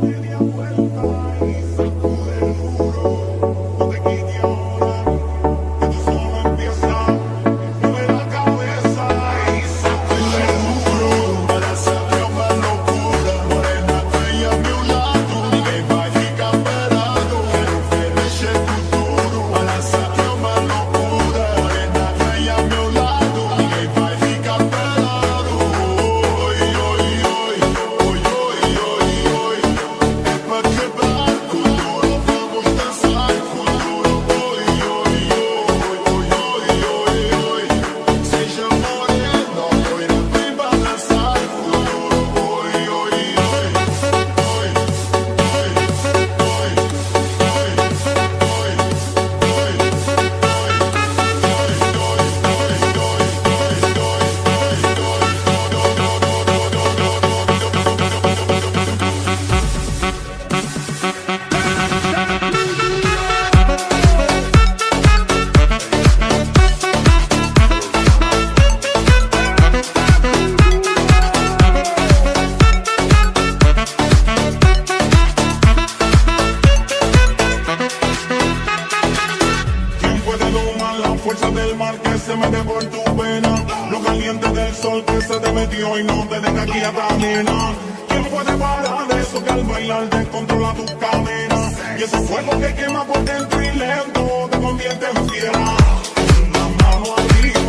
Media vuelta y sacude duro. No te quites ahora, que tú solo empiezas. Mueve la cabeza y sacude duro. Para hacerte una locura. Morena bella a mi lado, ninguém vai ficar parado. Quero ver mexer com tudo. Para hacerte uma loucura. Morena bella a meu lado, ninguém vai ficar parado. Oi, oi, oi, oi, oi, oi, oi. É pra quebrar com duro, vamos dançar com duro. Oi, oi, oi, oi, oi, oi. Seja morena, loira, vem balançar com duro. Oi, oi, oi, oi, ¿Quién puede domar la fuerza del mar que se mete por tu vena? Lo caliente del sol que se te metió y no te deja quieta, nena. ¿Quién puede parar eso que al bailar descontrola tus cadenas? Y ese fuego que quema por dentro y lento te convierte en fiera. Una mano arriba.